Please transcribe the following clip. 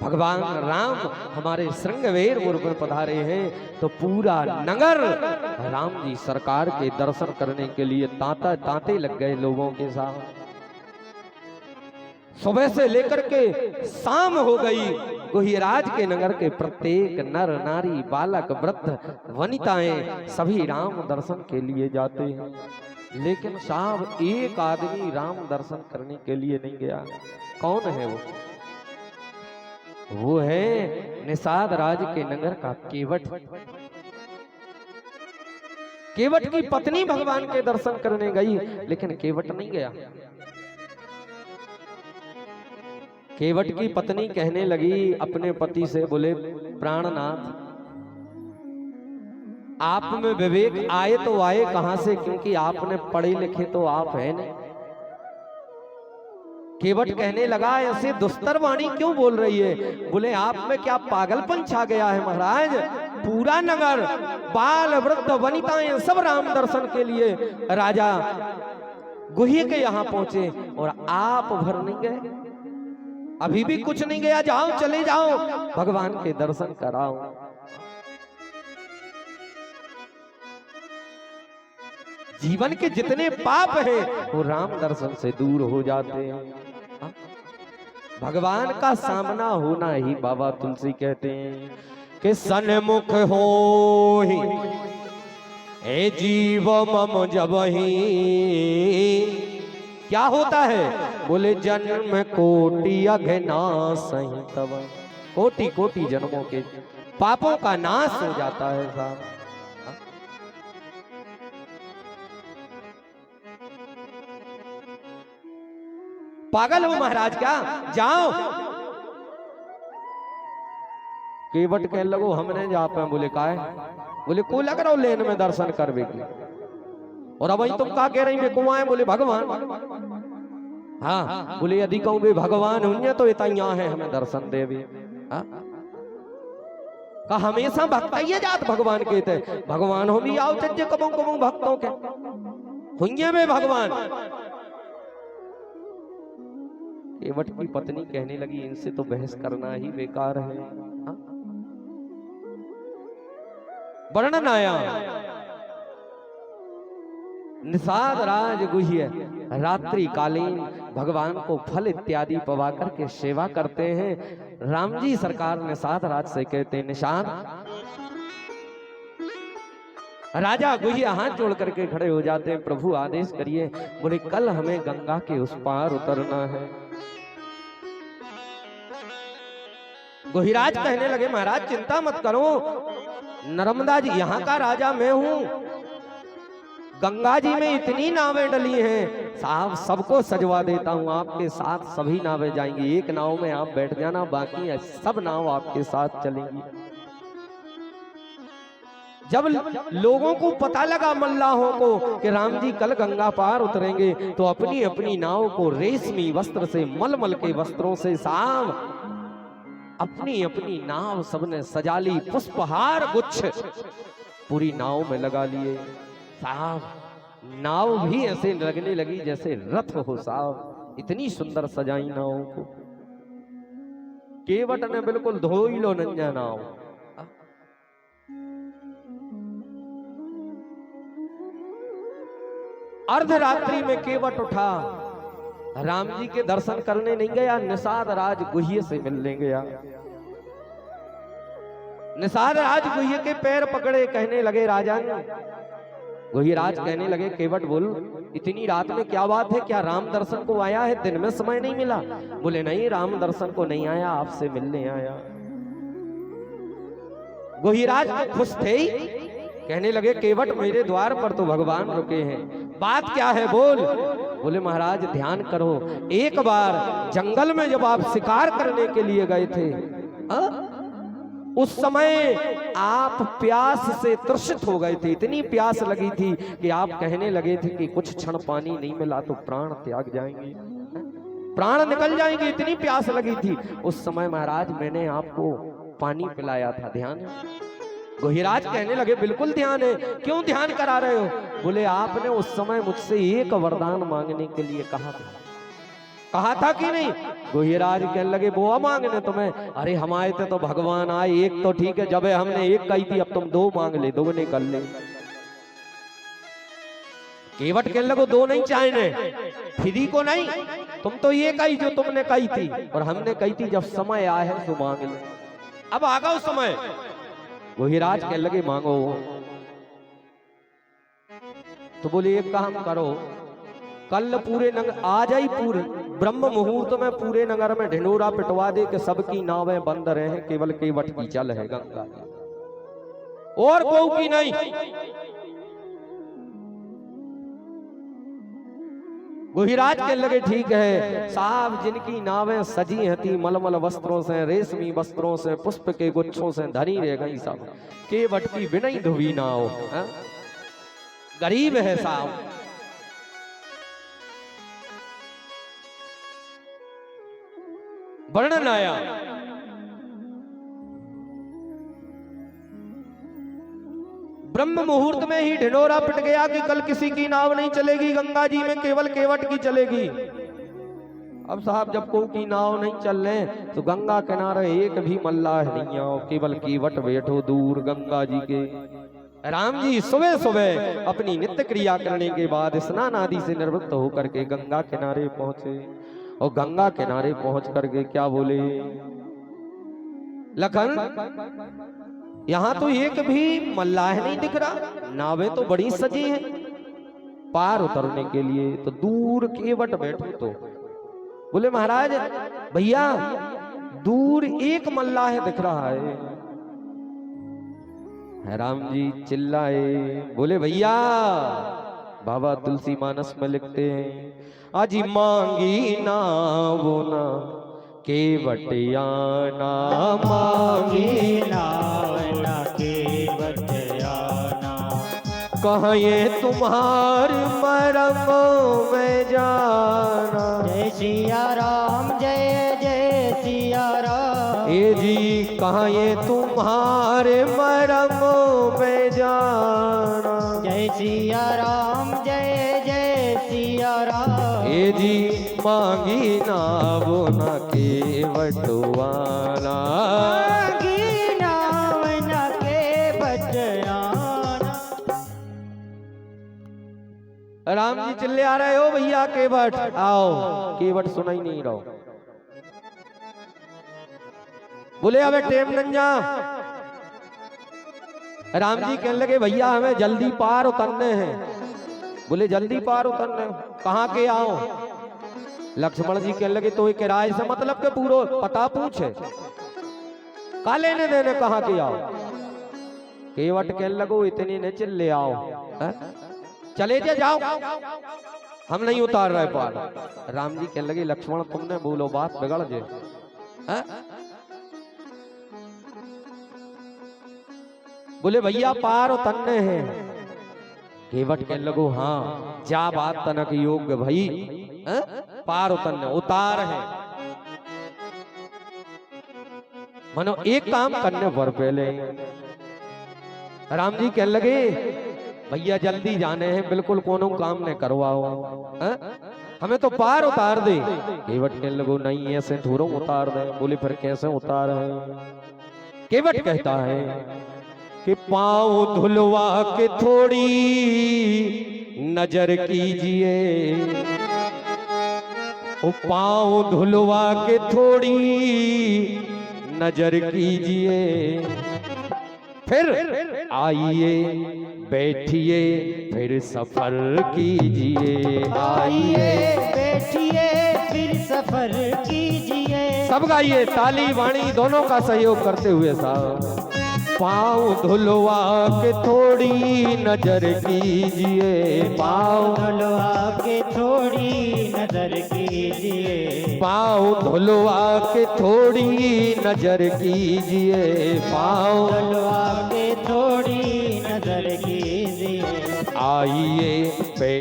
भगवान राम हमारे श्रृंगवेरपुर में पधारे हैं तो पूरा नगर राम जी सरकार के दर्शन करने के लिए तांता तांते लग गए लोगों के साथ। सुबह से लेकर के शाम हो गई, गुहिराज के नगर के प्रत्येक नर नारी बालक वृद्ध वनिताएं सभी राम दर्शन के लिए जाते हैं, लेकिन साहब एक आदमी राम दर्शन करने के लिए नहीं गया। कौन है वो? वो है निषाद राज के नगर का केवट। केवट की पत्नी भगवान के दर्शन करने गई, लेकिन केवट नहीं गया। केवट की पत्नी कहने लगी अपने पति से, बोले प्राणनाथ आप में विवेक आए तो आए कहां से, क्योंकि आपने पढ़े लिखे तो आप है नहीं। केवट कहने लगा ऐसे दुस्तर वाणी क्यों बोल रही है? बोले आप में क्या पागलपन छा गया है महाराज? पूरा नगर बाल वृद्ध वनिताएं सब राम दर्शन के लिए राजा गुही के यहाँ पहुंचे और आप भर नहीं गए, अभी भी कुछ नहीं गया। जाओ चले जाओ भगवान के दर्शन कराओ। जीवन के जितने पाप हैं वो राम दर्शन से दूर हो जाते हैं। भगवान का सामना होना ही बाबा तुलसी कहते हैं कि सन्मुख हो ही ए जीव मम जब ही क्या होता है? बोले जन्म कोटि अघनाश ही तब, कोटि कोटि जन्मों के पापों का नाश हो जाता है साहब। पागल हो महाराज क्या? जाओ। केवट कह लगो हमने जा पे। बोले का है? बोले को लग रहा हो लेन में दर्शन करवेगी। और अब तुम का कह रही मैं को आए? बोले भगवान। हाँ बोले यदि कहूँ भी भगवान हुई तो इतना यहाँ है हमें दर्शन देवी। का हमेशा भक्त ही जात भगवान के थे। भगवान हो भी आओ चज्जे कबू कबू भक्तों के हुई में भगवान। केवट की पत्नी कहने लगी इनसे तो बहस करना ही बेकार है। वर्णन आया निषाद राज गुह्य रात्रि कालीन भगवान को फल इत्यादि पवा करके सेवा करते हैं। राम जी सरकार निषाद राज से कहते हैं निषाद। राजा गुह्य हाथ जोड़ करके खड़े हो जाते हैं, प्रभु आदेश करिए। बोले कल हमें गंगा के उस पार उतरना है। गुहिराज कहने लगे महाराज चिंता मत करो, नर्मदा जी यहाँ का राजा मैं हूं, गंगा जी में इतनी नावें डली हैं साहब सबको सजवा देता हूं। आपके साथ सभी नावें जाएंगी, एक नाव में आप बैठ जाना, बाकी सब नाव आपके साथ चलेंगी। जब लोगों को पता लगा मल्लाहों को कि राम जी कल गंगा पार उतरेंगे तो अपनी अपनी नाव को रेशमी वस्त्र से मलमल के वस्त्रों से साफ अपनी अपनी नाव सबने सजा ली, पुष्पहार गुच्छ पूरी नाव में लगा लिए। साहब नाव भी ऐसे लगने लगी जैसे रथ हो साहब, इतनी सुंदर सजाई नाव को। केवट ने बिल्कुल धोई लो नंजा नाव। अर्धरात्रि में केवट उठा, राम जी के दर्शन करने नहीं गया, निषाद राज गुह्य से मिलने गया। निषाद राज गुह्य के पैर पकड़े, कहने लगे राजन। गुह्यराज कहने लगे केवट बोल इतनी रात में क्या बात है? क्या राम दर्शन को आया है? दिन में समय नहीं मिला? बोले नहीं राम दर्शन को नहीं आया, आपसे मिलने आया। गुह्यराज तो खुश थे ही, कहने लगे केवट मेरे द्वार पर तो भगवान रुके हैं, बात क्या है बोल। बोले महाराज ध्यान करो, एक बार जंगल में जब आप शिकार करने के लिए गए थे उस समय आप प्यास से तृषित हो गए थे, इतनी प्यास लगी थी कि आप कहने लगे थे कि कुछ क्षण पानी नहीं मिला तो प्राण त्याग जाएंगे, प्राण निकल जाएंगे, इतनी प्यास लगी थी। उस समय महाराज मैंने आपको पानी पिलाया था, ध्यान है? गुहिराज कहने लगे बिल्कुल ध्यान है। क्यों ध्यान करा रहे हो? बोले आपने उस समय मुझसे एक वरदान मांगने के लिए कहा था, कहा था कि नहीं? गोहीराज कहने लगे बुआ मांगने तुम्हें? अरे हम आए थे तो भगवान आए, एक तो ठीक है, जब हमने एक कही थी अब तुम दो मांग ले, दो नहीं कर ले। केवट कहने लगो दो नहीं चाहिए, फ्री को नहीं, तुम तो ये कही जो तुमने कही थी, और हमने कही थी जब समय आया है तो मांग ले। अब आ गया समय। गोहीराज कहने लगे मांगो। तो बोले एक काम करो, कल पूरे नगर आ जाई, पूरे ब्रह्म मुहूर्त में पूरे नगर में ढिंडोरा पिटवा दे कि सबकी नावें बंद रहे, केवल केवट की चल है गंगा और कोई की नहीं। गोहीराज के लगे ठीक है साहब, जिनकी नावें सजी हती मलमल वस्त्रों से, रेशमी वस्त्रों से, पुष्प के गुच्छों से धरी रह गई सब, केवट की बिना धुवी ना हो, गरीब है साहब। वर्णन आया, ब्रह्म मुहूर्त में ही ढिंडोरा पिट गया कि कल किसी की नाव नहीं चलेगी गंगा जी में, केवल केवट की चलेगी। अब साहब जब कोई की नाव नहीं चल रहे तो गंगा किनारे एक भी मल्लाह नहीं आओ, केवल केवट बैठो दूर गंगा जी के। राम जी सुबह सुबह अपनी नित्य क्रिया करने के बाद स्नान आदि से निवृत्त होकर के गंगा किनारे पहुंचे, और गंगा किनारे पहुंच करके क्या बोले, लखन यहां तो एक भी मल्लाह नहीं दिख रहा, नावें तो बड़ी सजी हैं, पार उतरने के लिए तो दूर केवट बैठो। तो बोले महाराज भैया दूर एक मल्लाह दिख रहा है। राम जी चिल्लाए, बोले भैया बाबा तुलसी मानस में लिखते हैं, अजी मांगी ना वो ना केवटियाना, मांगी ना केवटियाना, कहाँ ये तुम्हार मरम में जाना। जय सिया राम, जय जय सिया राम। ए जी कहाँ ये तुम्हारे मरम में जाना। जय सिया राम, जय जय सिया राम। ए जी मांगी ना वो ना केवटवाना, मांगी नाम ना केवटवाना। राम जी चिल्ले आ रहे हो भैया केवट आओ, केवट सुना ही नहीं रहो। बोले अबे टेम नंजा। राम जी कहने लगे भैया हमें जल्दी पार उतरने हैं। बोले जल्दी पार उतरने कहाँ के आओ? लक्ष्मण जी कहने लगे तो किराए से मतलब के पूरा पता पूछे, का लेने देने कहाँ के आओ? केवट कहने लगो इतनी न चिल्ले आओ, चले जाओ हम नहीं उतार रहे पार। राम जी कहने लगे लक्ष्मण तुमने बोलो बात बिगड़ जे। बोले भैया पार उतरने हैं। केवट कहने लगो हाँ जा बात तनक योग्य भाई, पार उतरने उतार है। मनो एक काम करने पर पहले राम जी कहने लगे भैया जल्दी जाने हैं, बिल्कुल कोनो काम ने करवाओ, हमें तो पार उतार दे। केवट कहने लगो नहीं ऐसे थोड़ा उतार दे। बोले फिर कैसे उतार है? केवट कहता है कि पाँव धुलवा के थोड़ी नजर कीजिए, ओ पाँव धुलवा के थोड़ी नजर कीजिए, फिर आइए बैठिए फिर सफर कीजिए। आइए बैठिए फिर सफर कीजिए। सब गाइए ताली वाणी दोनों का सहयोग करते हुए साहब। पाँव धुलवा के थोड़ी नजर कीजिए, पाँव धुलवा के थोड़ी नजर कीजिए। पाँव धुलवा के थोड़ी नजर कीजिए, पाँव धुलवा के थोड़ी नजर कीजिए। आइए बैठ